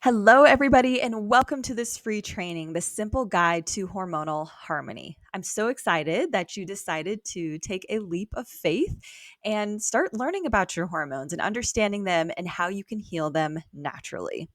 Hello, everybody, and welcome to this free training, the simple guide to hormonal harmony. I'm so excited that you decided to take a leap of faith and start learning about your hormones and understanding them and how you can heal them naturally.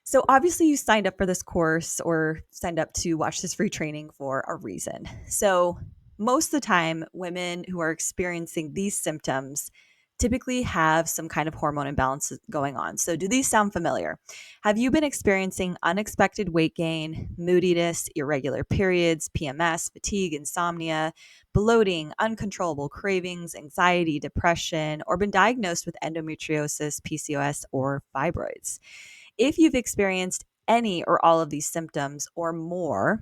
So, obviously, you signed up for this course or signed up to watch this free training for a reason. So, most of the time, women who are experiencing these symptoms typically have some kind of hormone imbalance going on. So, do these sound familiar? Have you been experiencing unexpected weight gain, moodiness, irregular periods, PMS, fatigue, insomnia, bloating, uncontrollable cravings, anxiety, depression, or been diagnosed with endometriosis, PCOS, or fibroids? If you've experienced any or all of these symptoms or more,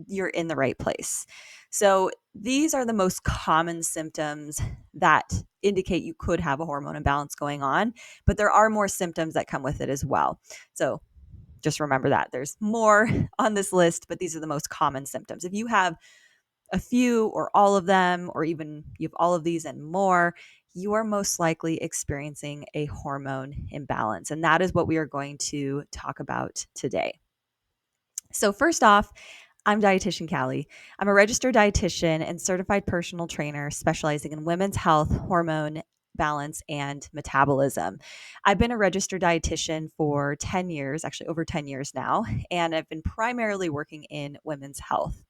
you're in the right place. So, these are the most common symptoms that indicate you could have a hormone imbalance going on, but there are more symptoms that come with it as well. So, just remember that there's more on this list, but these are the most common symptoms. If you have a few or all of them, or even you have all of these and more, you are most likely experiencing a hormone imbalance. And that is what we are going to talk about today. So, first off, I'm dietitian Callie. I'm a registered dietitian and certified personal trainer specializing in women's health, hormone balance, and metabolism. I've been a registered dietitian for 10 years, actually over 10 years now, and I've been primarily working in women's health.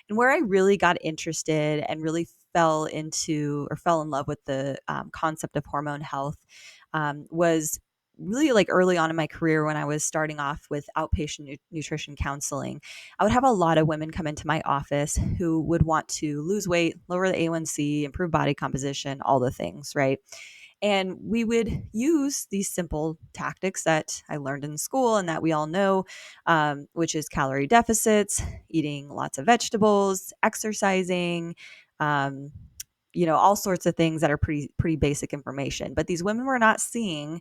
And where I really got interested and really fell in love with the concept of hormone health was really like early on in my career when I was starting off with outpatient nutrition counseling. I would have a lot of women come into my office who would want to lose weight, lower the A1C, improve body composition, all the things, right? And we would use these simple tactics that I learned in school and that we all know, which is calorie deficits, eating lots of vegetables, exercising, um, all sorts of things that are pretty basic information. But these women were not seeing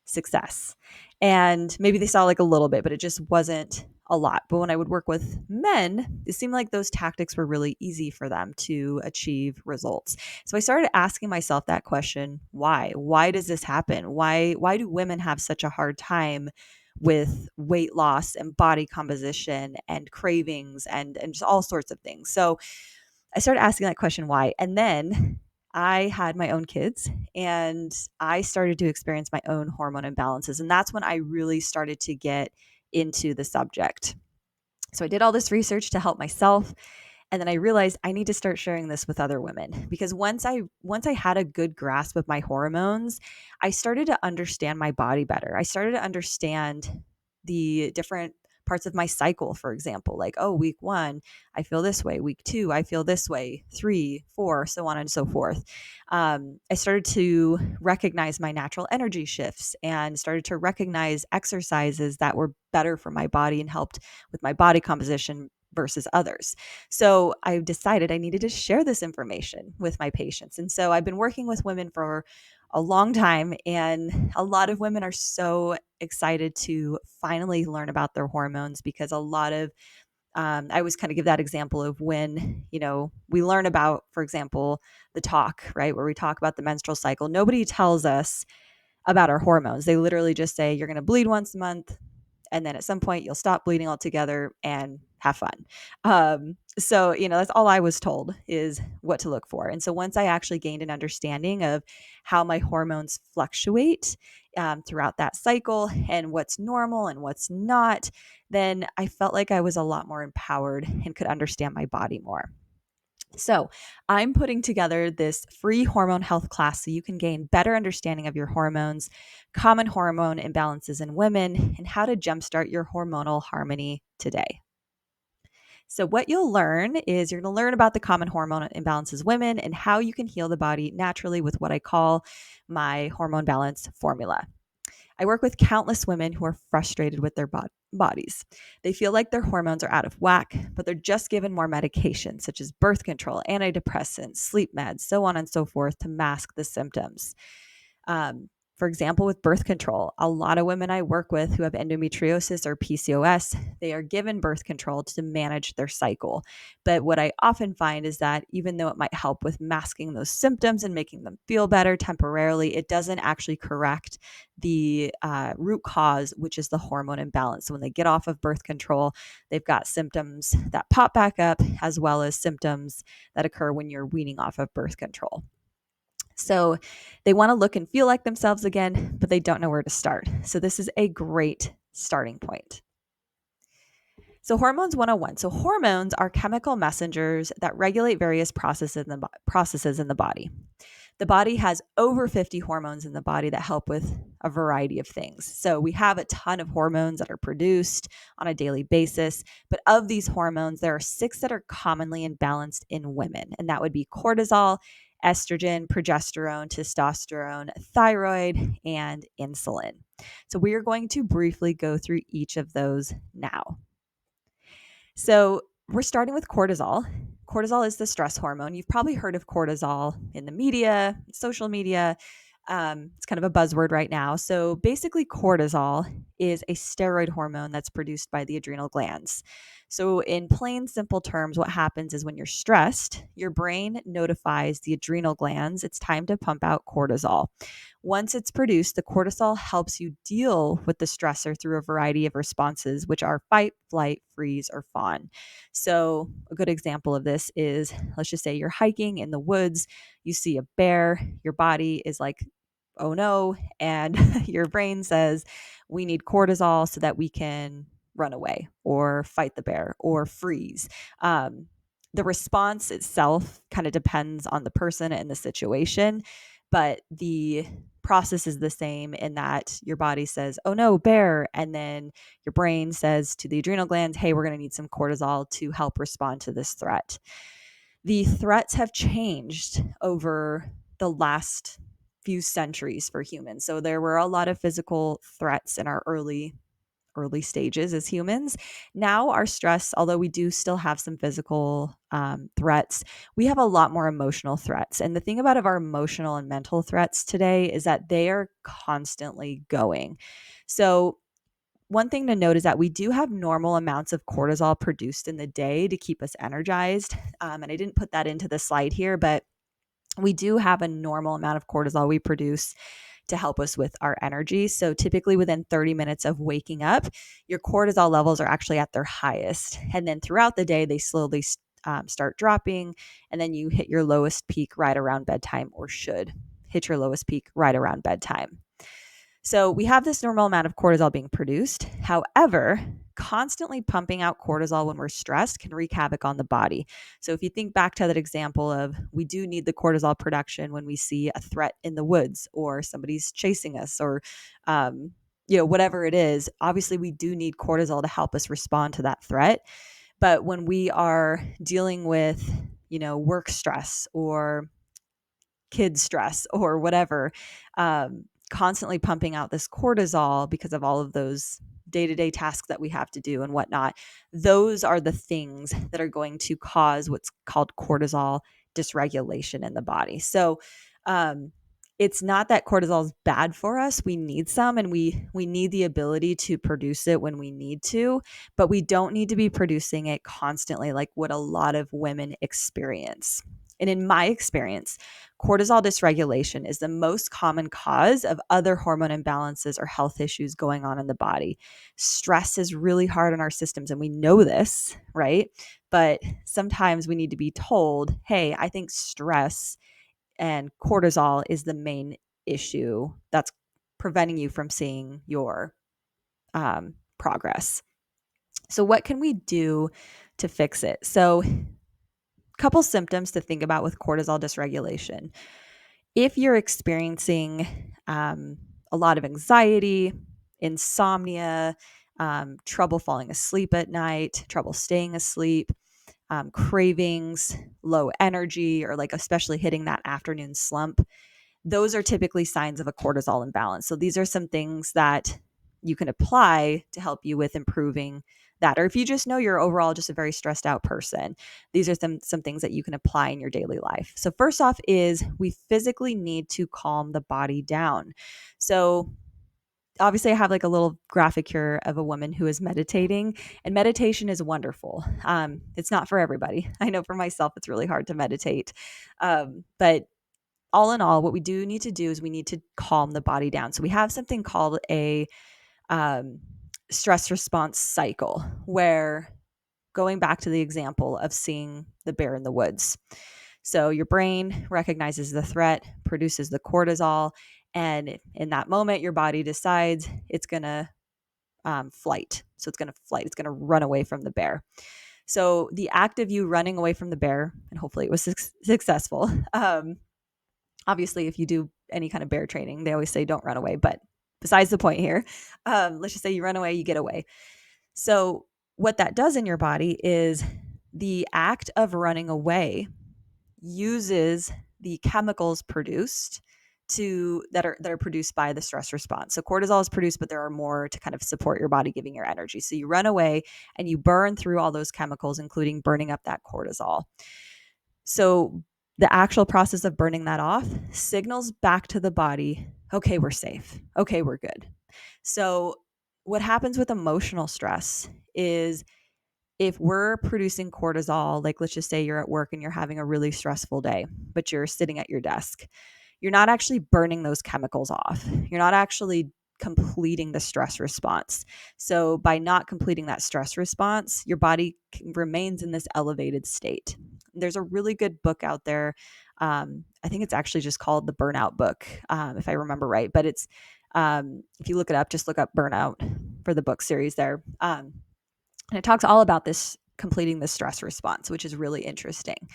success. And maybe they saw like a little bit, but it just wasn't a lot. But when I would work with men, it seemed like those tactics were really easy for them to achieve results. So I started asking myself that question, why? Why does this happen? Why do women have such a hard time with weight loss and body composition and cravings and just all sorts of things? So I started asking that question, why? And then I had my own kids and I started to experience my own hormone imbalances. And that's when I really started to get into the subject. So I did all this research to help myself. And then I realized I need to start sharing this with other women because once I had a good grasp of my hormones, I started to understand my body better. I started to understand the different parts of my cycle, for example, like, oh, week 1, I feel this way. Week 2, I feel this way. 3, 4, so on and so forth. I started to recognize my natural energy shifts and started to recognize exercises that were better for my body and helped with my body composition versus others. So I decided I needed to share this information with my patients. And so I've been working with women for a long time, and a lot of women are so excited to finally learn about their hormones because a lot of I always kind of give that example of when, we learn about, for example, the talk, right, where we talk about the menstrual cycle. Nobody tells us about our hormones. They literally just say you're going to bleed once a month, and then at some point you'll stop bleeding altogether and have fun. So, that's all I was told is what to look for. And so once I actually gained an understanding of how my hormones fluctuate throughout that cycle and what's normal and what's not, then I felt like I was a lot more empowered and could understand my body more. So, I'm putting together this free hormone health class so you can gain better understanding of your hormones, common hormone imbalances in women, and how to jumpstart your hormonal harmony today. So, what you'll learn is you're going to learn about the common hormone imbalances women and how you can heal the body naturally with what I call my hormone balance formula. I work with countless women who are frustrated with their bodies. They feel like their hormones are out of whack, but they're just given more medications such as birth control, antidepressants, sleep meds, so on and so forth to mask the symptoms. For example, with birth control, a lot of women I work with who have endometriosis or PCOS, they are given birth control to manage their cycle. But what I often find is that even though it might help with masking those symptoms and making them feel better temporarily, it doesn't actually correct the root cause, which is the hormone imbalance. So when they get off of birth control, they've got symptoms that pop back up, as well as symptoms that occur when you're weaning off of birth control. So they want to look and feel like themselves again, but they don't know where to start. So this is a great starting point. So hormones 101. So hormones are chemical messengers that regulate various processes in the body. The body has over 50 hormones in the body that help with a variety of things. So we have a ton of hormones that are produced on a daily basis, but of these hormones, there are 6 that are commonly imbalanced in women, and that would be cortisol, estrogen, progesterone, testosterone, thyroid, and insulin. So we are going to briefly go through each of those now. So we're starting with cortisol. Cortisol is the stress hormone. You've probably heard of cortisol in the media, social media. It's kind of a buzzword right now. So basically, cortisol is a steroid hormone that's produced by the adrenal glands. So, in plain, simple terms, what happens is when you're stressed, your brain notifies the adrenal glands it's time to pump out cortisol. Once it's produced, the cortisol helps you deal with the stressor through a variety of responses, which are fight, flight, freeze, or fawn. So, a good example of this is, let's just say you're hiking in the woods, you see a bear, your body is like, oh no, and your brain says, we need cortisol so that we can run away or fight the bear or freeze. The response itself kind of depends on the person and the situation, but the process is the same in that your body says, oh no, bear. And then your brain says to the adrenal glands, hey, we're going to need some cortisol to help respond to this threat. The threats have changed over the last few centuries for humans. So there were a lot of physical threats in our early stages as humans. Now our stress, although we do still have some physical threats, we have a lot more emotional threats. And the thing about our emotional and mental threats today is that they are constantly going. So one thing to note is that we do have normal amounts of cortisol produced in the day to keep us energized. And I didn't put that into the slide here, but we do have a normal amount of cortisol we produce to help us with our energy. So typically within 30 minutes of waking up, your cortisol levels are actually at their highest. And then throughout the day, they slowly start dropping. And then you hit your lowest peak right around bedtime, or should hit your lowest peak right around bedtime. So we have this normal amount of cortisol being produced. However, constantly pumping out cortisol when we're stressed can wreak havoc on the body. So if you think back to that example of, we do need the cortisol production when we see a threat in the woods or somebody's chasing us, or whatever it is. Obviously, we do need cortisol to help us respond to that threat. But when we are dealing with, work stress or kid stress or whatever, constantly pumping out this cortisol because of all of those day-to-day tasks that we have to do and whatnot, those are the things that are going to cause what's called cortisol dysregulation in the body. So it's not that cortisol is bad for us. We need some, and we need the ability to produce it when we need to, but we don't need to be producing it constantly like what a lot of women experience. And in my experience, cortisol dysregulation is the most common cause of other hormone imbalances or health issues going on in the body. Stress is really hard on our systems, and we know this, right? But sometimes we need to be told, hey, I think stress and cortisol is the main issue that's preventing you from seeing your progress. So what can we do to fix it? So couple symptoms to think about with cortisol dysregulation. If you're experiencing a lot of anxiety, insomnia, trouble falling asleep at night, trouble staying asleep, cravings, low energy, or like especially hitting that afternoon slump, those are typically signs of a cortisol imbalance. So these are some things that you can apply to help you with improving that. Or if you just know you're overall just a very stressed out person, these are some things that you can apply in your daily life. So first off is we physically need to calm the body down. So obviously I have like a little graphic here of a woman who is meditating, and meditation is wonderful. It's not for everybody. I know for myself, it's really hard to meditate. But all in all, what we do need to do is we need to calm the body down. So we have something called a um, stress response cycle, where going back to the example of seeing the bear in the woods. So your brain recognizes the threat, produces the cortisol, and in that moment, your body decides it's going to flight. So it's going to flight. It's going to run away from the bear. So the act of you running away from the bear, and hopefully it was successful. Obviously, if you do any kind of bear training, they always say don't run away. But besides the point here, let's just say you run away, you get away. So what that does in your body is the act of running away uses the chemicals produced that are produced by the stress response. So cortisol is produced, but there are more to kind of support your body giving your energy. So you run away and you burn through all those chemicals, including burning up that cortisol. So the actual process of burning that off signals back to the body, okay, we're safe. Okay, we're good. So what happens with emotional stress is if we're producing cortisol, like let's just say you're at work and you're having a really stressful day, but you're sitting at your desk, you're not actually burning those chemicals off. You're not actually completing the stress response. So by not completing that stress response, your body remains in this elevated state. There's a really good book out there. I think it's actually just called the Burnout book, if I remember right. But it's if you look it up, just look up Burnout for the book series there. And it talks all about this completing the stress response, which is really interesting.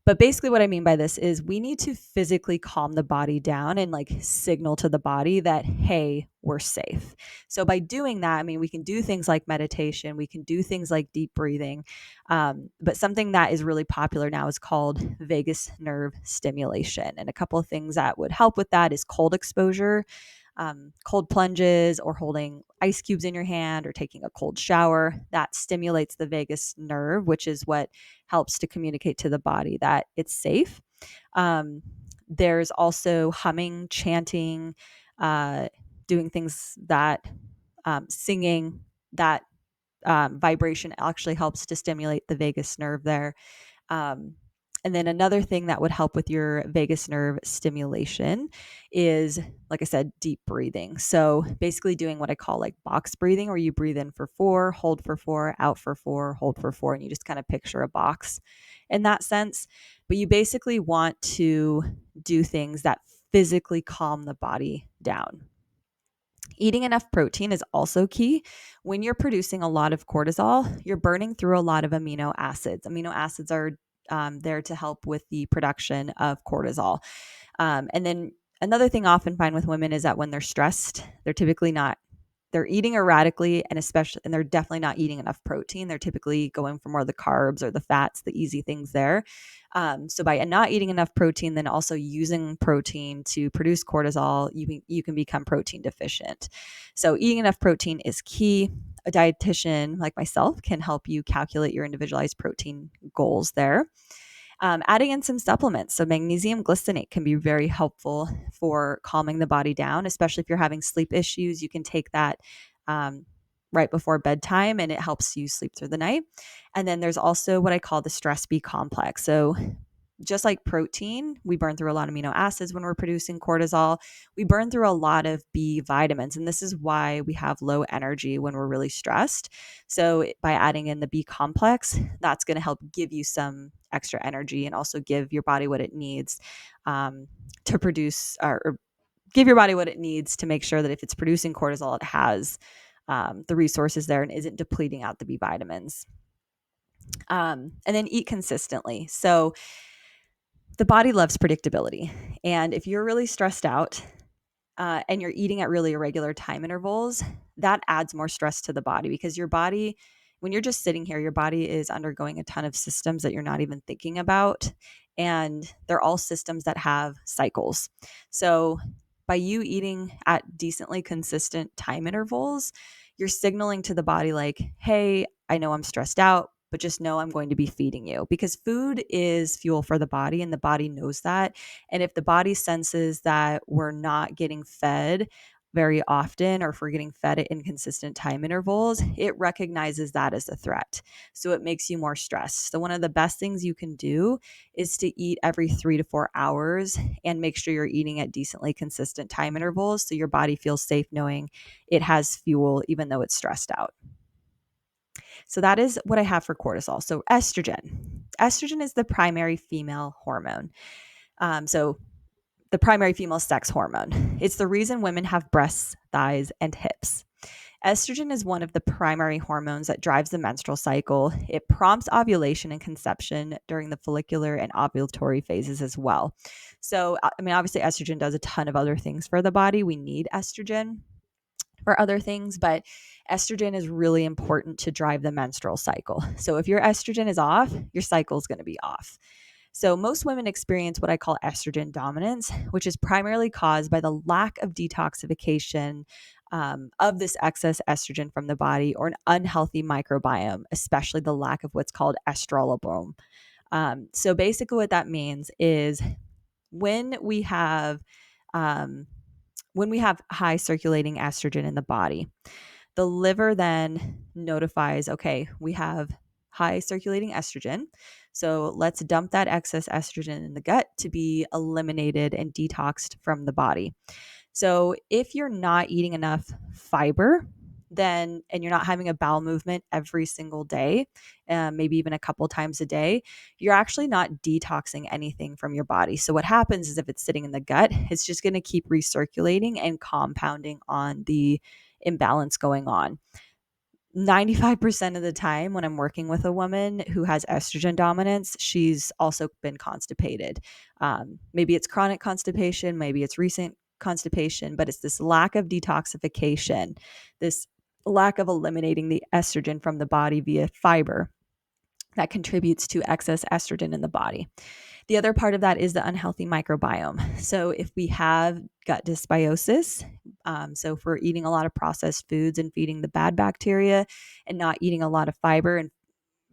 But basically what I mean by this is we need to physically calm the body down and like signal to the body that, hey, we're safe. So by doing that, I mean, we can do things like meditation, we can do things like deep breathing. But something that is really popular now is called vagus nerve stimulation. And a couple of things that would help with that is cold exposure, cold plunges, or holding ice cubes in your hand, or taking a cold shower. That stimulates the vagus nerve, which is what helps to communicate to the body that it's safe. There's also humming, chanting, doing things that singing, that vibration actually helps to stimulate the vagus nerve there. Um, and then another thing that would help with your vagus nerve stimulation is, like I said, deep breathing. So basically doing what I call like box breathing, where you breathe in for 4, hold for 4, out for 4, hold for 4, and you just kind of picture a box in that sense. But you basically want to do things that physically calm the body down. Eating enough protein is also key. When you're producing a lot of cortisol, you're burning through a lot of amino acids. Amino acids are there to help with the production of cortisol. And then another thing I often find with women is that when they're stressed, they're eating erratically, and they're definitely not eating enough protein. They're typically going for more of the carbs or the fats, the easy things there. So by not eating enough protein, then also using protein to produce cortisol, you can become protein deficient. So eating enough protein is key. A dietitian like myself can help you calculate your individualized protein goals there. Adding in some supplements. So magnesium glycinate can be very helpful for calming the body down, especially if you're having sleep issues. You can take that right before bedtime, and it helps you sleep through the night. And then there's also what I call the stress B complex. So just like protein, we burn through a lot of amino acids when we're producing cortisol. We burn through a lot of B vitamins, and this is why we have low energy when we're really stressed. So by adding in the B complex, that's going to help give you some extra energy and also give your body what it needs to produce, or give your body what it needs to make sure that if it's producing cortisol, it has the resources there and isn't depleting out the B vitamins. And then eat consistently. So the body loves predictability. And if you're really stressed out and you're eating at really irregular time intervals, that adds more stress to the body, because your body, when you're just sitting here, your body is undergoing a ton of systems that you're not even thinking about. And they're all systems that have cycles. So By you eating at decently consistent time intervals, you're signaling to the body like, hey, I know I'm stressed out, but just know I'm going to be feeding you, because food is fuel for the body and the body knows that. And if the body senses that we're not getting fed very often, or if we're getting fed at inconsistent time intervals, it recognizes that as a threat. So it makes you more stressed. So one of the best things you can do is to eat every 3 to 4 hours and make sure you're eating at decently consistent time intervals so your body feels safe knowing it has fuel even though it's stressed out. So that is what I have for cortisol. So estrogen. Estrogen is the primary female hormone. So the primary female sex hormone. It's the reason women have breasts, thighs, and hips. Estrogen is one of the primary hormones that drives the menstrual cycle. It prompts ovulation and conception during the follicular and ovulatory phases as well. So, I mean, obviously, estrogen does a ton of other things for the body. We need estrogen for other things, but estrogen is really important to drive the menstrual cycle. So, if your estrogen is off, your cycle is going to be off. So, most women experience what I call estrogen dominance, which is primarily caused by the lack of detoxification of this excess estrogen from the body, or an unhealthy microbiome, especially the lack of what's called estrolobome. So, basically, what that means is when we have um, high circulating estrogen in the body, the liver then notifies, okay, we have high circulating estrogen. So let's dump that excess estrogen in the gut to be eliminated and detoxed from the body. So if you're not eating enough fiber, then, and you're not having a bowel movement every single day, maybe even a couple times a day, you're actually not detoxing anything from your body. So what happens is if it's sitting in the gut, it's just going to keep recirculating and compounding on the imbalance going on. 95% of the time when I'm working with a woman who has estrogen dominance, she's also been constipated. Maybe it's chronic constipation, maybe it's recent constipation, but it's this lack of detoxification, this lack of eliminating the estrogen from the body via fiber that contributes to excess estrogen in the body. The other part of that is the unhealthy microbiome. So if we have gut dysbiosis, so if we're eating a lot of processed foods and feeding the bad bacteria and not eating a lot of fiber, and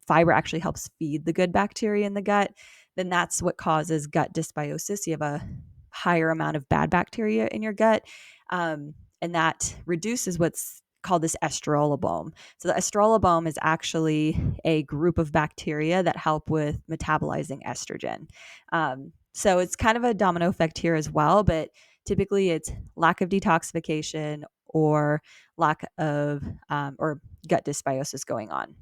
fiber actually helps feed the good bacteria in the gut, then that's what causes gut dysbiosis. You have a higher amount of bad bacteria in your gut, and that reduces what's called this estrolobome. So the estrolobome is actually a group of bacteria that help with metabolizing estrogen. So it's kind of a domino effect here as well, but typically it's lack of detoxification or lack of or gut dysbiosis going on.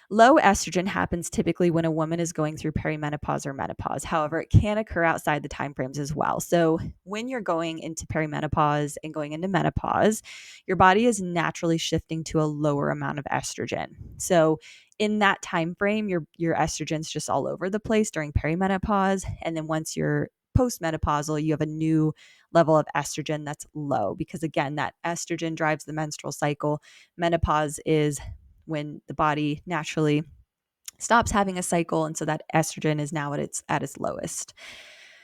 Low estrogen happens typically when a woman is going through perimenopause or menopause. However, it can occur outside the timeframes as well. So, when you're going into perimenopause and going into menopause, your body is naturally shifting to a lower amount of estrogen. So, in that time frame, your estrogen's just all over the place during perimenopause, and then once you're postmenopausal, you have a new level of estrogen that's low, because again, that estrogen drives the menstrual cycle. Menopause is when the body naturally stops having a cycle, and so that estrogen is now at its lowest.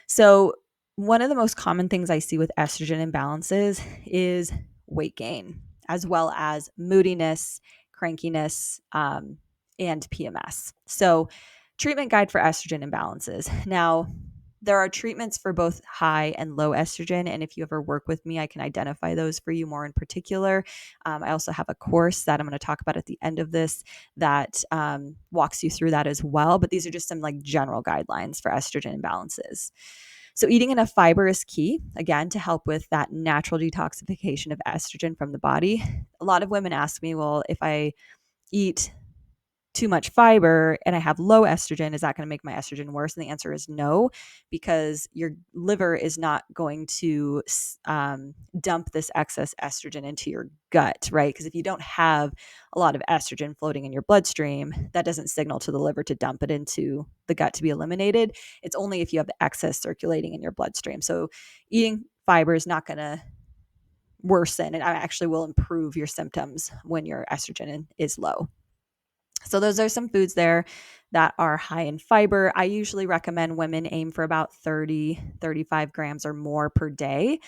So one of the most common things I see with estrogen imbalances is weight gain, as well as moodiness, crankiness, and PMS. So treatment guide for estrogen imbalances. Now, there are treatments for both high and low estrogen. And if you ever work with me, I can identify those for you more in particular. I also have a course that I'm going to talk about at the end of this that walks you through that as well. But these are just some like general guidelines for estrogen imbalances. So eating enough fiber is key, again, to help with that natural detoxification of estrogen from the body. A lot of women ask me, well, if I eat too much fiber and I have low estrogen, is that going to make my estrogen worse? And the answer is no, because your liver is not going to dump this excess estrogen into your gut, right? Because if you don't have a lot of estrogen floating in your bloodstream, that doesn't signal to the liver to dump it into the gut to be eliminated. It's only if you have excess circulating in your bloodstream. So eating fiber is not going to worsen, and actually will improve your symptoms when your estrogen is low. So those are some foods there that are high in fiber. I usually recommend women aim for about 30, 35 grams or more per day.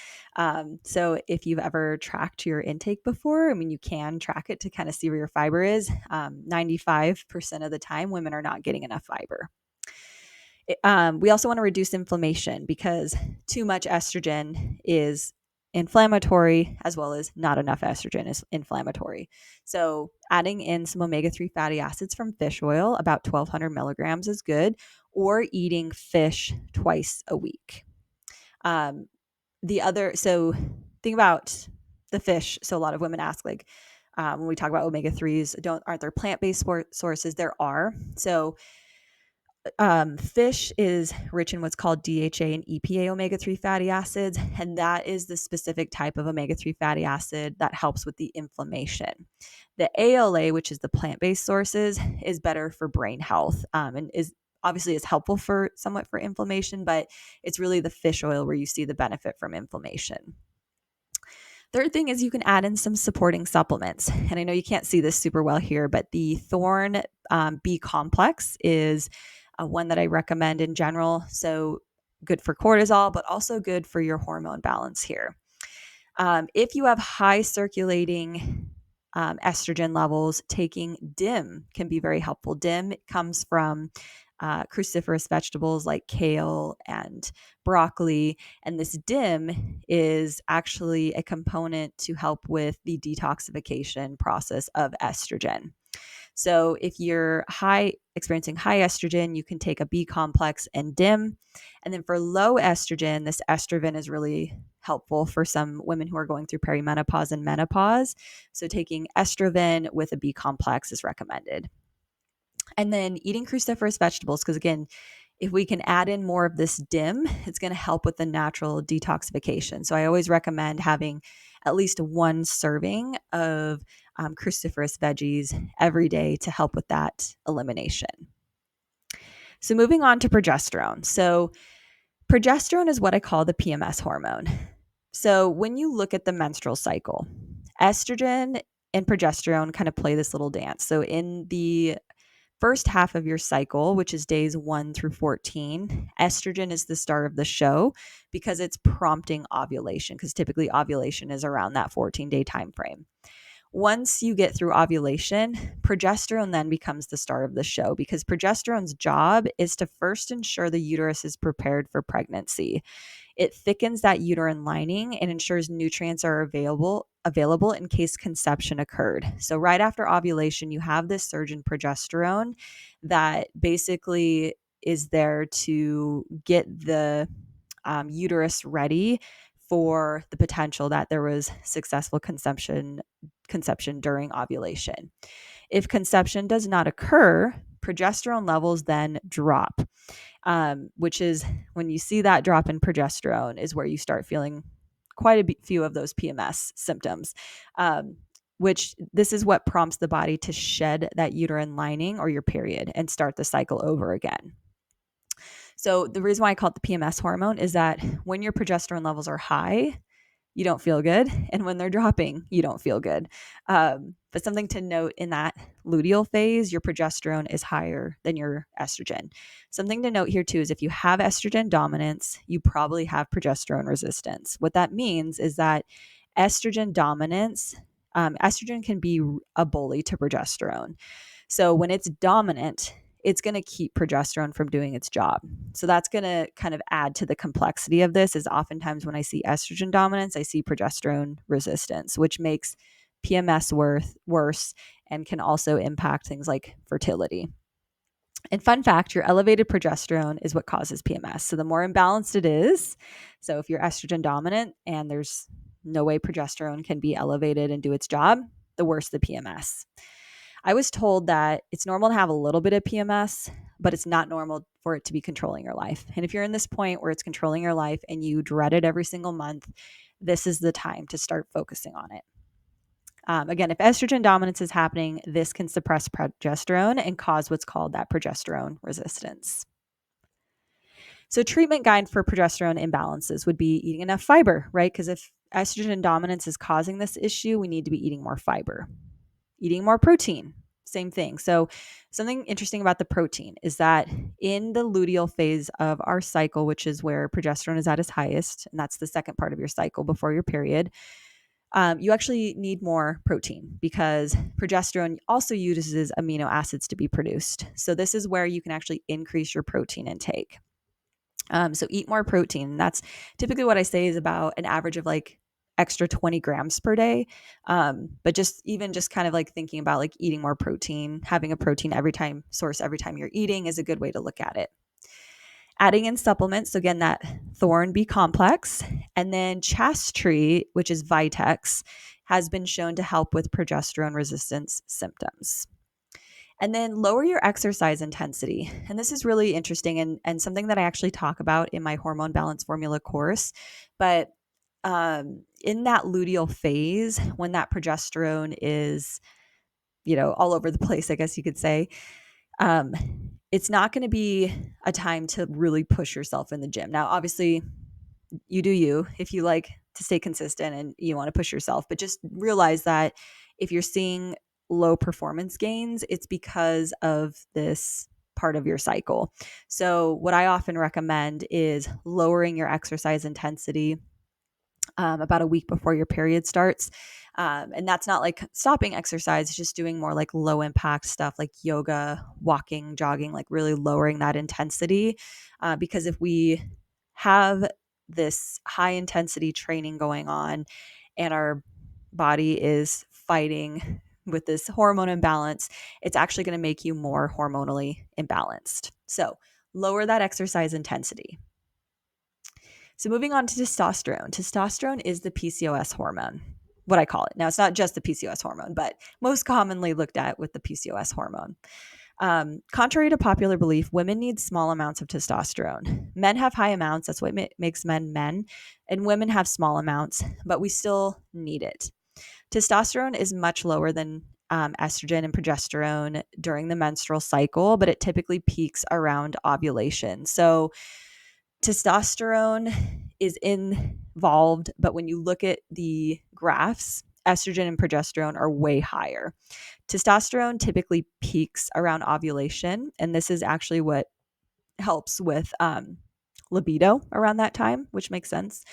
So if you've ever tracked your intake before, I mean, you can track it to kind of see where your fiber is. 95% of the time, women are not getting enough fiber. We also want to reduce inflammation because too much estrogen is inflammatory, as well as not enough estrogen is inflammatory. So adding in some omega-3 fatty acids from fish oil, about 1,200 milligrams is good, or eating fish twice a week. Um, so think about the fish. So a lot of women ask, like, when we talk about omega-3s, aren't there plant-based sources? There are. So fish is rich in what's called DHA and EPA omega-3 fatty acids, and that is the specific type of omega-3 fatty acid that helps with the inflammation. The ALA, which is the plant-based sources, is better for brain health, and is helpful for somewhat for inflammation, but it's really the fish oil where you see the benefit from inflammation. Third thing is you can add in some supporting supplements. And I know you can't see this super well here, but the Thorn B complex is one that I recommend in general. So good for cortisol, but also good for your hormone balance here. If you have high circulating estrogen levels, taking DIM can be very helpful. DIM comes from cruciferous vegetables like kale and broccoli. And this DIM is actually a component to help with the detoxification process of estrogen. So if you're experiencing high estrogen, you can take a B complex and DIM. And then for low estrogen, this estrogen is really helpful for some women who are going through perimenopause and menopause. So taking estrogen with a B complex is recommended. And then eating cruciferous vegetables, because again, if we can add in more of this DIM, it's going to help with the natural detoxification. So I always recommend having at least one serving of cruciferous veggies every day to help with that elimination. So moving on to progesterone. So progesterone is what I call the PMS hormone. So when you look at the menstrual cycle, estrogen and progesterone kind of play this little dance. So in the first half of your cycle, which is days 1 through 14, estrogen is the star of the show because it's prompting ovulation, because typically ovulation is around that 14-day time frame. Once you get through ovulation, progesterone then becomes the star of the show because progesterone's job is to first ensure the uterus is prepared for pregnancy. It thickens that uterine lining and ensures nutrients are available in case conception occurred. So right after ovulation, you have this surge in progesterone that basically is there to get the uterus ready for the potential that there was successful conception during ovulation. If conception does not occur, progesterone levels then drop, which is when you see that drop in progesterone is where you start feeling quite a few of those PMS symptoms, which this is what prompts the body to shed that uterine lining or your period and start the cycle over again. So the reason why I call it the PMS hormone is that when your progesterone levels are high, you don't feel good. And when they're dropping, you don't feel good. But something to note in that luteal phase, your progesterone is higher than your estrogen. Something to note here too is if you have estrogen dominance, you probably have progesterone resistance. What that means is that estrogen dominance, estrogen can be a bully to progesterone. So when it's dominant, it's going to keep progesterone from doing its job. So that's going to kind of add to the complexity of this is oftentimes when I see estrogen dominance, I see progesterone resistance, which makes PMS worse and can also impact things like fertility. And fun fact, your elevated progesterone is what causes PMS. So the more imbalanced it is, so if you're estrogen dominant and there's no way progesterone can be elevated and do its job, the worse the PMS. I was told that it's normal to have a little bit of PMS, but it's not normal for it to be controlling your life. And if you're in this point where it's controlling your life and you dread it every single month, this is the time to start focusing on it. Again, if estrogen dominance is happening, this can suppress progesterone and cause what's called that progesterone resistance. So treatment guide for progesterone imbalances would be eating enough fiber, right? Because if estrogen dominance is causing this issue, we need to be eating more fiber, eating more protein, same thing. So something interesting about the protein is that in the luteal phase of our cycle, which is where progesterone is at its highest, and that's the second part of your cycle before your period, you actually need more protein because progesterone also uses amino acids to be produced. So this is where you can actually increase your protein intake. So eat more protein. That's typically what I say is about an average of like extra 20 grams per day. But just kind of like thinking about like eating more protein, having a protein source every time you're eating is a good way to look at it. Adding in supplements, so again, that Thorn B complex, and then Chastree, which is Vitex, has been shown to help with progesterone resistance symptoms. And then lower your exercise intensity. And this is really interesting and something that I actually talk about in my Hormone Balance Formula course. But in that luteal phase, when that progesterone is, all over the place, I guess you could say, um, it's not going to be a time to really push yourself in the gym. Now, obviously, you do you if you like to stay consistent and you want to push yourself, but just realize that if you're seeing low performance gains, it's because of this part of your cycle. So what I often recommend is lowering your exercise intensity about a week before your period starts. And that's not like stopping exercise, it's just doing more like low impact stuff like yoga, walking, jogging, like really lowering that intensity. Because if we have this high intensity training going on and our body is fighting with this hormone imbalance, it's actually going to make you more hormonally imbalanced. So lower that exercise intensity. So moving on to testosterone. Testosterone is the PCOS hormone, what I call it. Now, it's not just the PCOS hormone, but most commonly looked at with the PCOS hormone. Contrary to popular belief, women need small amounts of testosterone. Men have high amounts. That's what makes men men. And women have small amounts, but we still need it. Testosterone is much lower than estrogen and progesterone during the menstrual cycle, but it typically peaks around ovulation. So testosterone is involved, but when you look at the graphs, estrogen and progesterone are way higher. Testosterone typically peaks around ovulation, and this is actually what helps with libido around that time, which makes sense.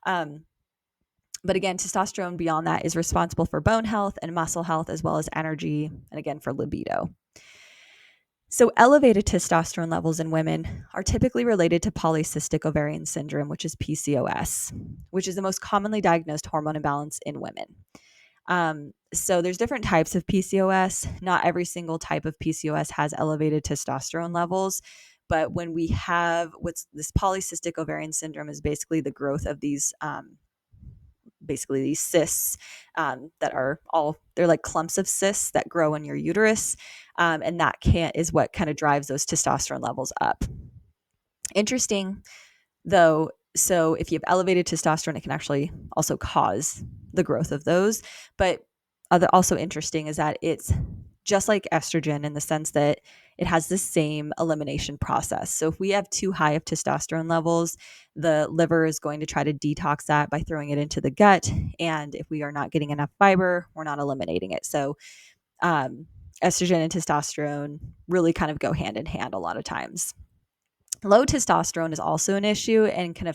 But again, testosterone beyond that is responsible for bone health and muscle health, as well as energy, and again, for libido. So elevated testosterone levels in women are typically related to polycystic ovarian syndrome, which is PCOS, which is the most commonly diagnosed hormone imbalance in women. So there's different types of PCOS. Not every single type of PCOS has elevated testosterone levels. But when we have what's this polycystic ovarian syndrome is basically the growth of these cysts that are they're like clumps of cysts that grow in your uterus. And that is what kind of drives those testosterone levels up. Interesting though. So if you have elevated testosterone, it can actually also cause the growth of those. But also interesting is that it's just like estrogen in the sense that it has the same elimination process. So if we have too high of testosterone levels, the liver is going to try to detox that by throwing it into the gut. And if we are not getting enough fiber, we're not eliminating it. So estrogen and testosterone really kind of go hand in hand a lot of times. Low testosterone is also an issue and can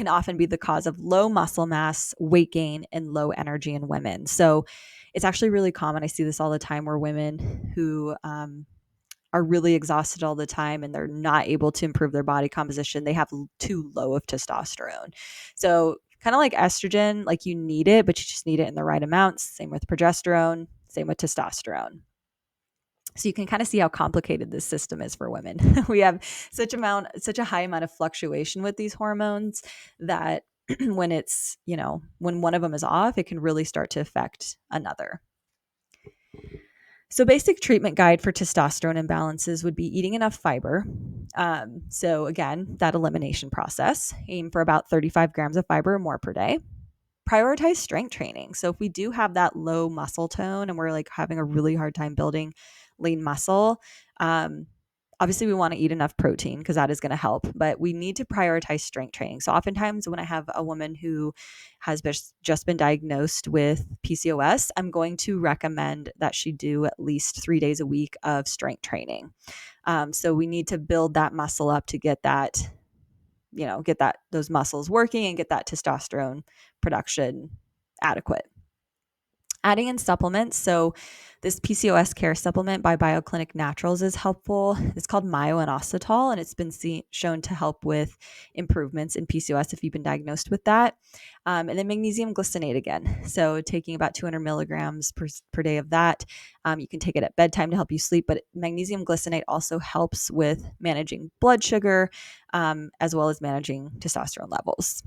often be the cause of low muscle mass, weight gain, and low energy in women. So it's actually really common. I see this all the time where women who are really exhausted all the time and they're not able to improve their body composition, they have too low of testosterone. So kind of like estrogen, like you need it, but you just need it in the right amounts. Same with progesterone, same with testosterone. So you can kind of see how complicated this system is for women. We have such a high amount of fluctuation with these hormones that when when one of them is off, it can really start to affect another. So basic treatment guide for testosterone imbalances would be eating enough fiber. So again, that elimination process, aim for about 35 grams of fiber or more per day. Prioritize strength training. So if we do have that low muscle tone and we're like having a really hard time building lean muscle, Obviously, we want to eat enough protein because that is going to help, but we need to prioritize strength training. So oftentimes when I have a woman who has just been diagnosed with PCOS, I'm going to recommend that she do at least 3 days a week of strength training. So we need to build that muscle up to get that, those muscles working and get that testosterone production adequate. Adding in supplements. So this PCOS care supplement by BioClinic Naturals is helpful. It's called myo-inositol, and it's been shown to help with improvements in PCOS if you've been diagnosed with that. And then magnesium glycinate again. So taking about 200 milligrams per day of that. You can take it at bedtime to help you sleep, but magnesium glycinate also helps with managing blood sugar, as well as managing testosterone levels.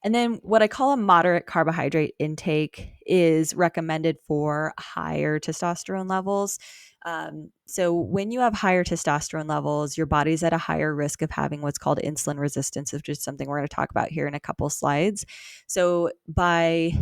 And then what I call a moderate carbohydrate intake is recommended for higher testosterone levels. So when you have higher testosterone levels, your body's at a higher risk of having what's called insulin resistance, which is something we're going to talk about here in a couple slides. So by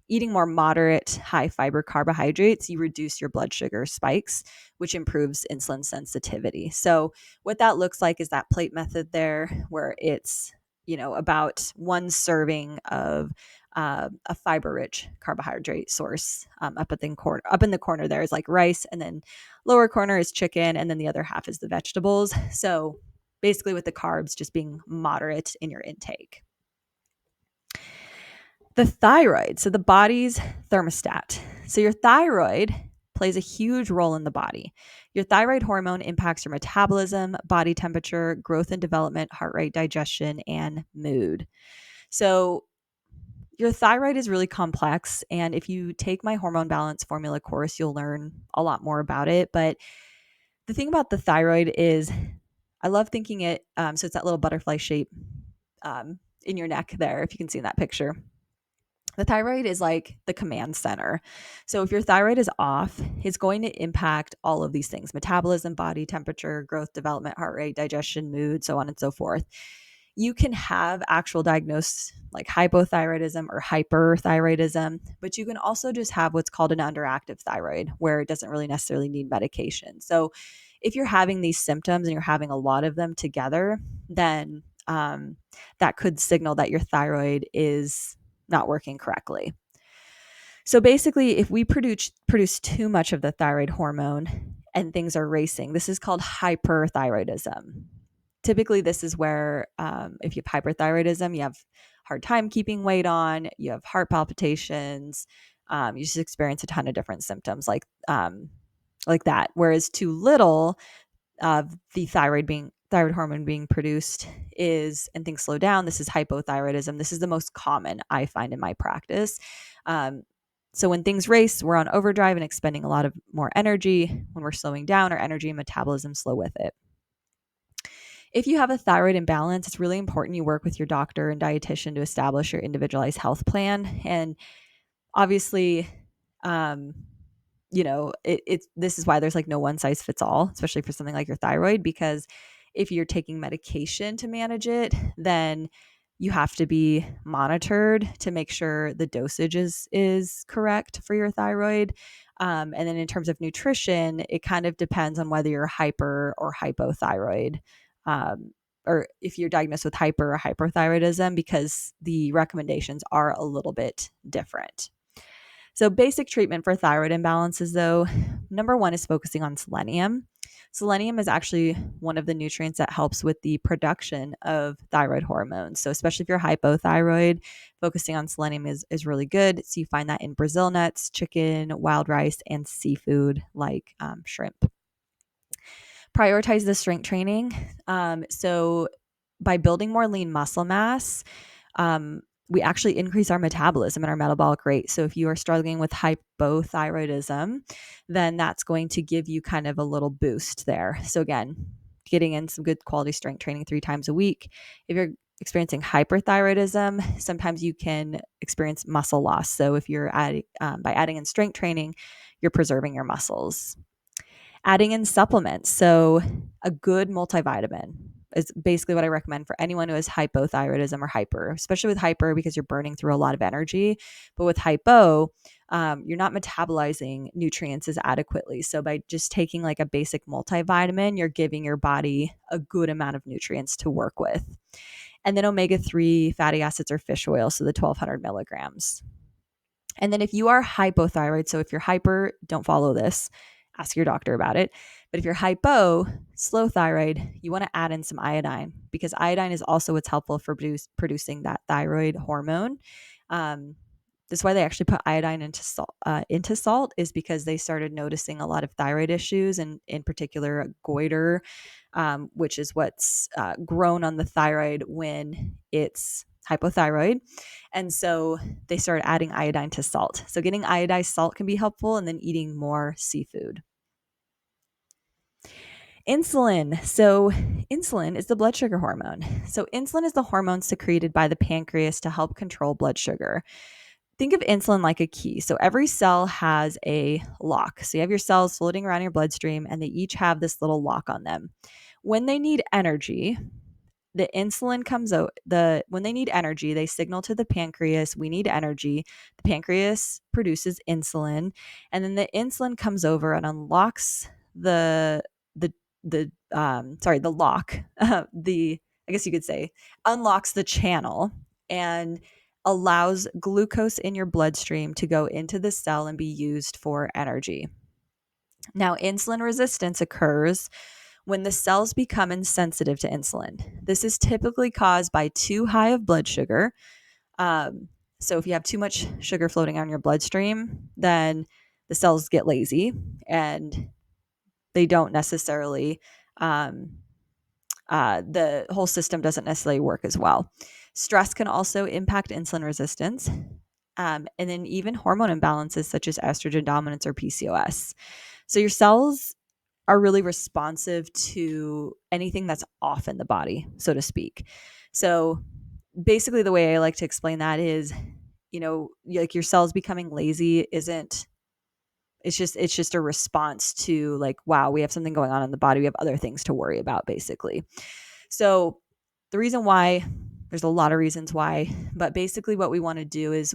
eating more moderate, high fiber carbohydrates, you reduce your blood sugar spikes, which improves insulin sensitivity. So what that looks like is that plate method there, where it's about one serving of a fiber-rich carbohydrate source. Up in the corner there is like rice, and then lower corner is chicken, and then the other half is the vegetables. So basically, with the carbs just being moderate in your intake. The thyroid, so the body's thermostat. So your thyroid plays a huge role in the body. Your thyroid hormone impacts your metabolism, body temperature, growth and development, heart rate, digestion, and mood. So your thyroid is really complex. And if you take my Hormone Balance Formula course, you'll learn a lot more about it. But the thing about the thyroid is I love thinking it, so it's that little butterfly shape in your neck there, if you can see in that picture. The thyroid is like the command center. So if your thyroid is off, it's going to impact all of these things: metabolism, body temperature, growth, development, heart rate, digestion, mood, so on and so forth. You can have actual diagnosed like hypothyroidism or hyperthyroidism, but you can also just have what's called an underactive thyroid, where it doesn't really necessarily need medication. So if you're having these symptoms and you're having a lot of them together, then that could signal that your thyroid is not working correctly. So basically, if we produce too much of the thyroid hormone and things are racing, this is called hyperthyroidism. Typically, this is where if you have hyperthyroidism, you have hard time keeping weight on, you have heart palpitations, you just experience a ton of different symptoms like that. Whereas too little of the thyroid hormone being produced and things slow down. This is hypothyroidism. This is the most common I find in my practice. So when things race, we're on overdrive and expending a lot of more energy. When we're slowing down, our energy and metabolism slow with it. If you have a thyroid imbalance, it's really important you work with your doctor and dietitian to establish your individualized health plan. And obviously, this is why there's like no one size fits all, especially for something like your thyroid, because if you're taking medication to manage it, then you have to be monitored to make sure the dosage is correct for your thyroid. And then in terms of nutrition, it kind of depends on whether you're hyper or hypothyroid, or if you're diagnosed with hyper or hyperthyroidism, because the recommendations are a little bit different. So basic treatment for thyroid imbalances, though, number one is focusing on selenium. Selenium is actually one of the nutrients that helps with the production of thyroid hormones. So especially if you're hypothyroid, focusing on selenium is really good. So you find that in Brazil nuts, chicken, wild rice, and seafood like shrimp. Prioritize the strength training. So by building more lean muscle mass, we actually increase our metabolism and our metabolic rate. So if you are struggling with hypothyroidism, then that's going to give you kind of a little boost there. So again, getting in some good quality strength training 3 times a week. If you're experiencing hyperthyroidism, sometimes you can experience muscle loss. So if you're by adding in strength training, you're preserving your muscles. Adding in supplements. So a good multivitamin. is basically what I recommend for anyone who has hypothyroidism or hyper, especially with hyper because you're burning through a lot of energy. But with hypo, you're not metabolizing nutrients as adequately. So by just taking like a basic multivitamin, you're giving your body a good amount of nutrients to work with. And then omega-3 fatty acids or fish oil, so the 1200 milligrams. And then if you are hypothyroid, so if you're hyper, don't follow this, ask your doctor about it. But if you're hypo, slow thyroid, you want to add in some iodine because iodine is also what's helpful for producing that thyroid hormone. That's why they actually put iodine into salt is because they started noticing a lot of thyroid issues, and in particular goiter, which is what's grown on the thyroid when it's hypothyroid. And so they started adding iodine to salt. So getting iodized salt can be helpful, and then eating more seafood. Insulin. So insulin is the blood sugar hormone. So insulin is the hormone secreted by the pancreas to help control blood sugar. Think of insulin like a key. So every cell has a lock. So you have your cells floating around your bloodstream, and they each have this little lock on them. When they need energy, the insulin comes out. When they need energy, they signal to the pancreas, we need energy. The pancreas produces insulin, and then the insulin comes over and unlocks the lock. I guess you could say unlocks the channel and allows glucose in your bloodstream to go into the cell and be used for energy. Now, insulin resistance occurs when the cells become insensitive to insulin. This is typically caused by too high of blood sugar. So if you have too much sugar floating on your bloodstream, then the cells get lazy and they don't necessarily, the whole system doesn't necessarily work as well. Stress can also impact insulin resistance. And then even hormone imbalances such as estrogen dominance or PCOS. So your cells are really responsive to anything that's off in the body, so to speak. So basically the way I like to explain that is, like your cells becoming lazy it's just a response to like, wow, we have something going on in the body. We have other things to worry about, basically. So the reason why, there's a lot of reasons why, but basically what we want to do is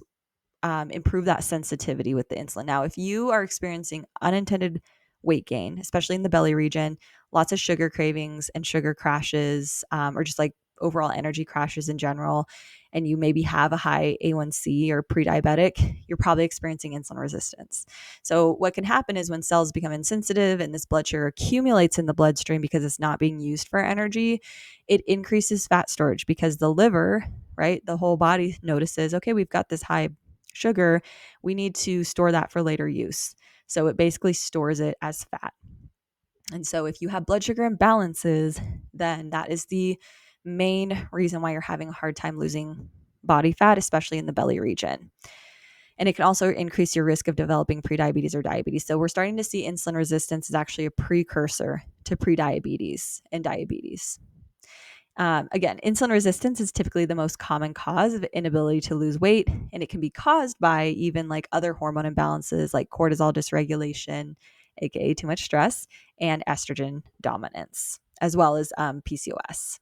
improve that sensitivity with the insulin. Now, if you are experiencing unintended weight gain, especially in the belly region, lots of sugar cravings and sugar crashes, or just like overall energy crashes in general, and you maybe have a high A1C or pre-diabetic, you're probably experiencing insulin resistance. So what can happen is when cells become insensitive and this blood sugar accumulates in the bloodstream because it's not being used for energy, it increases fat storage because the liver, right, the whole body notices, okay, we've got this high sugar, we need to store that for later use. So it basically stores it as fat. And so if you have blood sugar imbalances, then that is the main reason why you're having a hard time losing body fat, especially in the belly region. And it can also increase your risk of developing prediabetes or diabetes. So we're starting to see insulin resistance is actually a precursor to prediabetes and diabetes. Again, insulin resistance is typically the most common cause of inability to lose weight, and it can be caused by even like other hormone imbalances like cortisol dysregulation, aka too much stress, and estrogen dominance, as well as PCOS.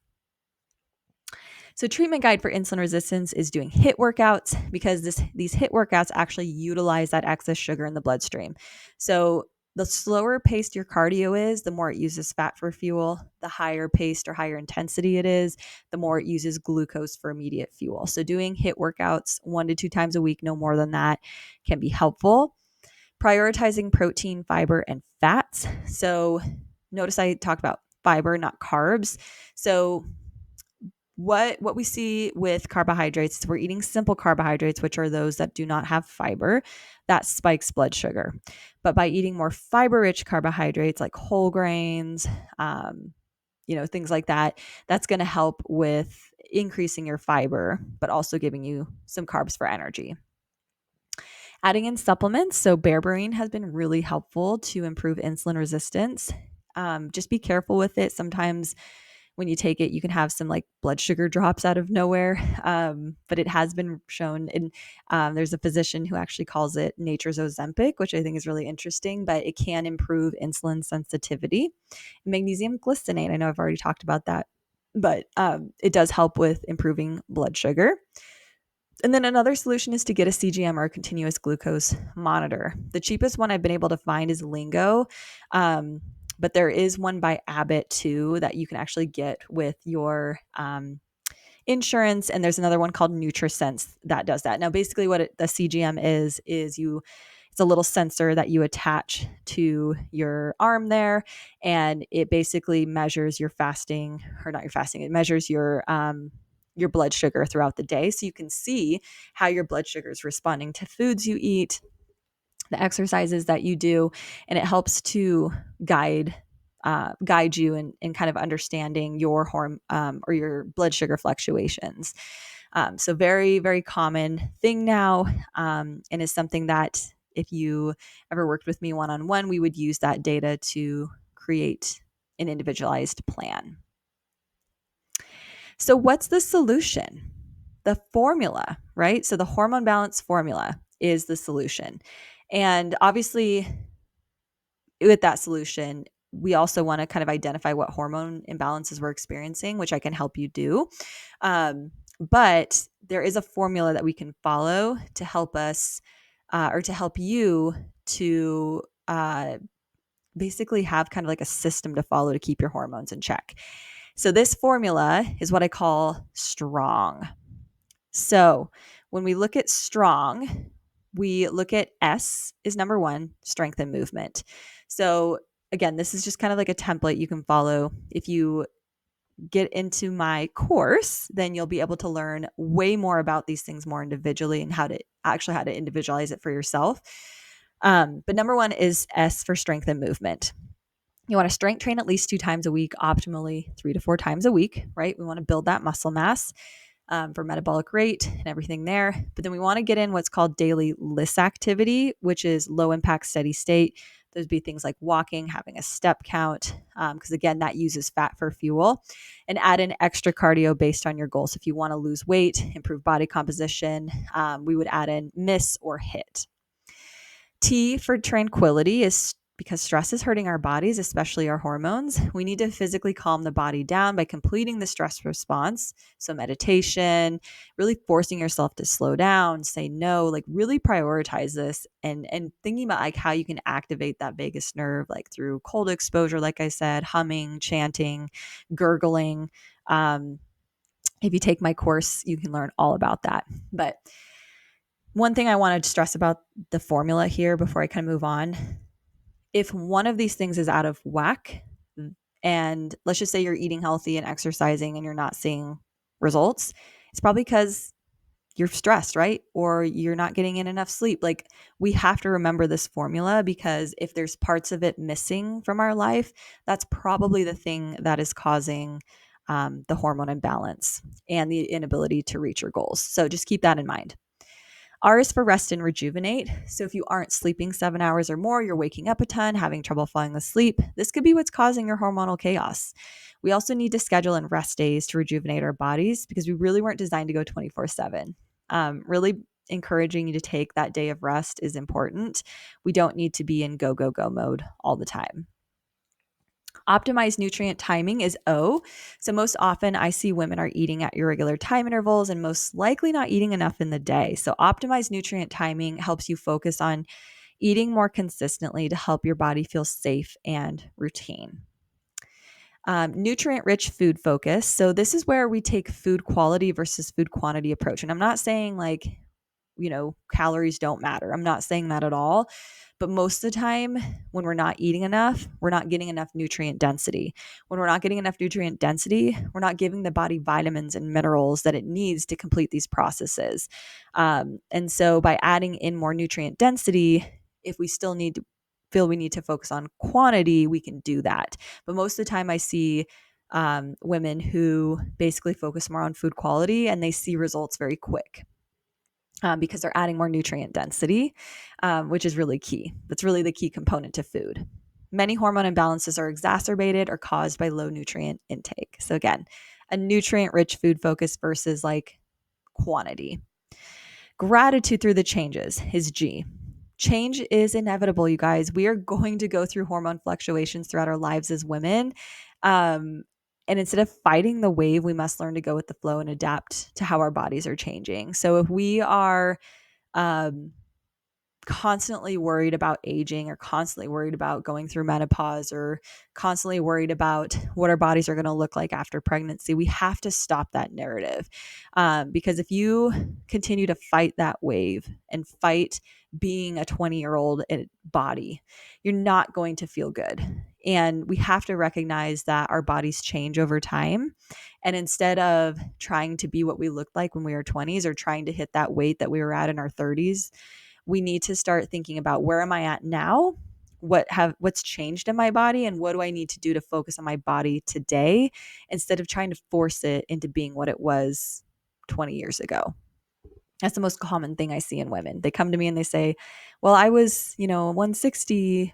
So treatment guide for insulin resistance is doing HIIT workouts because these HIIT workouts actually utilize that excess sugar in the bloodstream. So the slower paced your cardio is, the more it uses fat for fuel. The higher paced or higher intensity it is, the more it uses glucose for immediate fuel. So doing HIIT workouts 1 to 2 times a week, no more than that, can be helpful. Prioritizing protein, fiber, and fats. So notice I talked about fiber, not carbs. So what we see with carbohydrates is we're eating simple carbohydrates, which are those that do not have fiber. That spikes blood sugar. But by eating more fiber-rich carbohydrates like whole grains, things like that, that's going to help with increasing your fiber, but also giving you some carbs for energy. Adding in supplements. So berberine has been really helpful to improve insulin resistance. Just be careful with it. Sometimes when you take it, you can have some like blood sugar drops out of nowhere. But it has been shown there's a physician who actually calls it nature's Ozempic, which I think is really interesting, but it can improve insulin sensitivity. Magnesium glycinate, I know I've already talked about that but it does help with improving blood sugar. And then another solution is to get a CGM or a continuous glucose monitor. The cheapest one I've been able to find is Lingo, but there is one by Abbott too that you can actually get with your insurance. And there's another one called NutriSense that does that. Now, basically, what the CGM is it's a little sensor that you attach to your arm there, and it basically measures your fasting, or not your fasting. It measures your blood sugar throughout the day, so you can see how your blood sugar is responding to foods you eat, the exercises that you do, and it helps to guide you in kind of understanding your or your blood sugar fluctuations. So very, very common thing now, and is something that if you ever worked with me one-on-one, we would use that data to create an individualized plan. So what's the solution? The formula, right? So the hormone balance formula is the solution. And obviously, with that solution, we also want to kind of identify what hormone imbalances we're experiencing, which I can help you do. But there is a formula that we can follow to help us or to help you to basically have kind of like a system to follow to keep your hormones in check. So this formula is what I call strong. So when we look at strong, we look at S is number one, strength and movement. So again, this is just kind of like a template you can follow. If you get into my course, then you'll be able to learn way more about these things more individually and how to individualize it for yourself. But number one is S for strength and movement. You want to strength train at least 2 times a week, optimally 3 to 4 times a week, right? We want to build that muscle mass for metabolic rate and everything there. But then we want to get in what's called daily LISS activity, which is low impact, steady state. Those would be things like walking, having a step count, because again, that uses fat for fuel, and add in extra cardio based on your goals. If you want to lose weight, improve body composition, we would add in miss or hit. T for tranquility is because stress is hurting our bodies, especially our hormones. We need to physically calm the body down by completing the stress response. So meditation, really forcing yourself to slow down, say no, like really prioritize this, and thinking about like how you can activate that vagus nerve, like through cold exposure, like I said, humming, chanting, gurgling. If you take my course, you can learn all about that. But one thing I wanted to stress about the formula here before I kind of move on, if one of these things is out of whack, and let's just say you're eating healthy and exercising and you're not seeing results, it's probably because you're stressed, right? Or you're not getting in enough sleep. Like, we have to remember this formula, because if there's parts of it missing from our life, that's probably the thing that is causing the hormone imbalance and the inability to reach your goals. So just keep that in mind. R is for rest and rejuvenate. So if you aren't sleeping 7 hours or more, you're waking up a ton, having trouble falling asleep, this could be what's causing your hormonal chaos. We also need to schedule in rest days to rejuvenate our bodies, because we really weren't designed to go 24/7. Really encouraging you to take that day of rest is important. We don't need to be in go, go, go mode all the time. Optimized nutrient timing is O. So most often I see women are eating at irregular time intervals and most likely not eating enough in the day. So optimized nutrient timing helps you focus on eating more consistently to help your body feel safe and routine. Nutrient-rich food focus. So this is where we take food quality versus food quantity approach. And I'm not saying like, calories don't matter. I'm not saying that at all. But most of the time, when we're not eating enough, we're not getting enough nutrient density. When we're not getting enough nutrient density, we're not giving the body vitamins and minerals that it needs to complete these processes. And so by adding in more nutrient density, if we still feel we need to focus on quantity, we can do that. But most of the time I see women who basically focus more on food quality and they see results very quick. Because they're adding more nutrient density, which is really key. That's really the key component to food. Many hormone imbalances are exacerbated or caused by low nutrient intake. So again, a nutrient-rich food focus versus like quantity. Gratitude through the changes is G. Change is inevitable, you guys. We are going to go through hormone fluctuations throughout our lives as women. And instead of fighting the wave, we must learn to go with the flow and adapt to how our bodies are changing. So if we are um, constantly worried about aging, or constantly worried about going through menopause, or constantly worried about what our bodies are going to look like after pregnancy, we have to stop that narrative. Because if you continue to fight that wave and fight being a 20-year-old body, you're not going to feel good. And we have to recognize that our bodies change over time. And instead of trying to be what we looked like when we were 20s, or trying to hit that weight that we were at in our 30s, we need to start thinking about, where am I at now? What's changed in my body, and what do I need to do to focus on my body today, instead of trying to force it into being what it was 20 years ago. That's the most common thing I see in women. They come to me and they say, well, I was, 160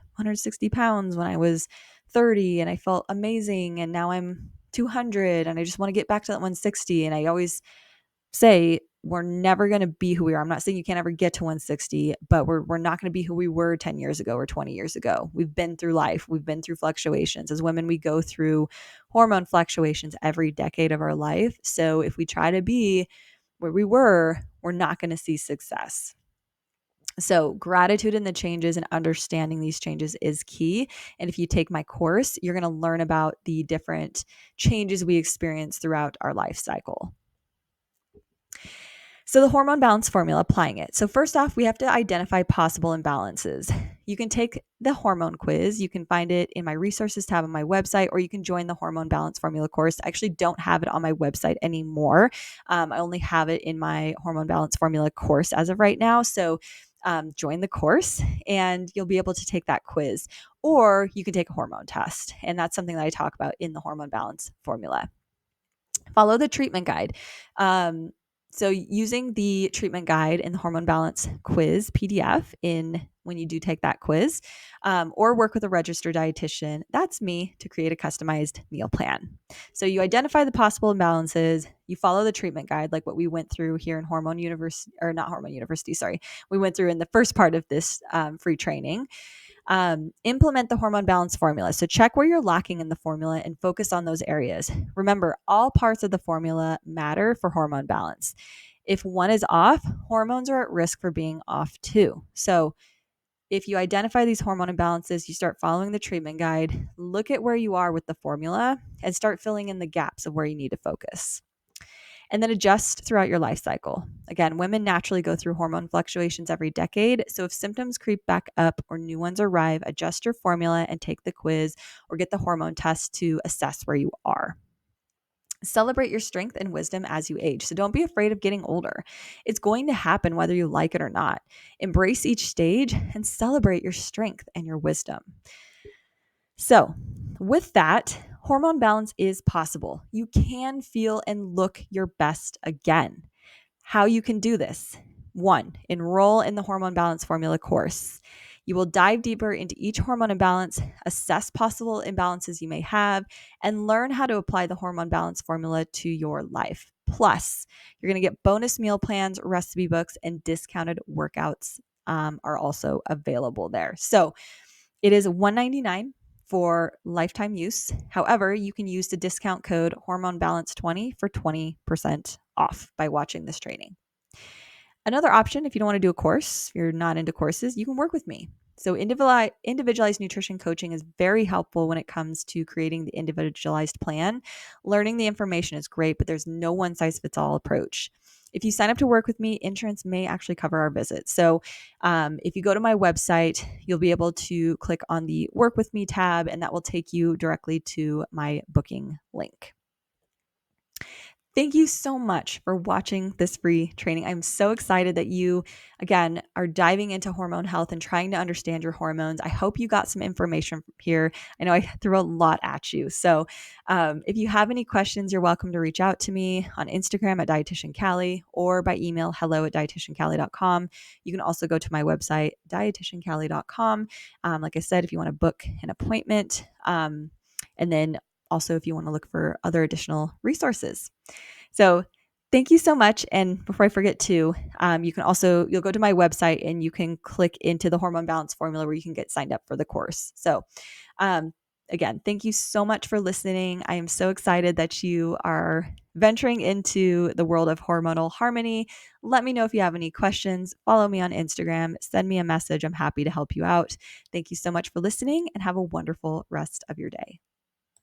pounds when I was 30 and I felt amazing. And now I'm 200 and I just want to get back to that 160. And I always say, we're never going to be who we are. I'm not saying you can't ever get to 160, but we're not going to be who we were 10 years ago or 20 years ago. We've been through life. We've been through fluctuations. As women, we go through hormone fluctuations every decade of our life. So if we try to be where we were, we're not going to see success. So gratitude in the changes and understanding these changes is key. And if you take my course, you're going to learn about the different changes we experience throughout our life cycle. So the hormone balance formula, applying it. So first off, we have to identify possible imbalances. You can take the hormone quiz. You can find it in my resources tab on my website, or you can join the Hormone Balance Formula course. I actually don't have it on my website anymore. I only have it in my Hormone Balance Formula course as of right now. So join the course and you'll be able to take that quiz, or you can take a hormone test. And that's something that I talk about in the Hormone Balance Formula. Follow the treatment guide. So using the treatment guide in the Hormone Balance Quiz PDF when you do take that quiz, or work with a registered dietitian, that's me, to create a customized meal plan. So you identify the possible imbalances, you follow the treatment guide, like what we went through here in Hormone University, or not Hormone University, sorry. We went through in the first part of this free training. Implement the hormone balance formula. So check where you're lacking in the formula and focus on those areas. Remember, all parts of the formula matter for hormone balance. If one is off, hormones are at risk for being off too. So if you identify these hormone imbalances, you start following the treatment guide, look at where you are with the formula, and start filling in the gaps of where you need to focus. And then adjust throughout your life cycle. Again, women naturally go through hormone fluctuations every decade. So if symptoms creep back up or new ones arrive, adjust your formula and take the quiz or get the hormone test to assess where you are. Celebrate your strength and wisdom as you age. So don't be afraid of getting older. It's going to happen whether you like it or not. Embrace each stage and celebrate your strength and your wisdom. So, with that, hormone balance is possible. You can feel and look your best again. How you can do this: 1, enroll in the Hormone Balance Formula course. You will dive deeper into each hormone imbalance, assess possible imbalances you may have, and learn how to apply the hormone balance formula to your life. Plus, you're going to get bonus meal plans, recipe books, and discounted workouts are also available there. So it is $199 for lifetime use. However, you can use the discount code HormoneBalance20 for 20% off by watching this training. Another option, if you don't want to do a course, you're not into courses, you can work with me. So individualized nutrition coaching is very helpful when it comes to creating the individualized plan. Learning the information is great, but there's no one size fits all approach. If you sign up to work with me, insurance may actually cover our visit. So if you go to my website, you'll be able to click on the Work With Me tab, and that will take you directly to my booking link. Thank you so much for watching this free training. I'm so excited that you, again, are diving into hormone health and trying to understand your hormones. I hope you got some information here. I know I threw a lot at you. So if you have any questions, you're welcome to reach out to me on Instagram at Dietitian Callie, or by email, hello@dietitiancallie.com. You can also go to my website, dietitiancallie.com. Like I said, if you want to book an appointment, and then also if you want to look for other additional resources. So thank you so much. And before I forget to, you'll go to my website and you can click into the hormone balance formula where you can get signed up for the course. So Again, thank you so much for listening. I am so excited that you are venturing into the world of hormonal harmony. Let me know if you have any questions. Follow me on Instagram. Send me a message. I'm happy to help you out. Thank you so much for listening and have a wonderful rest of your day.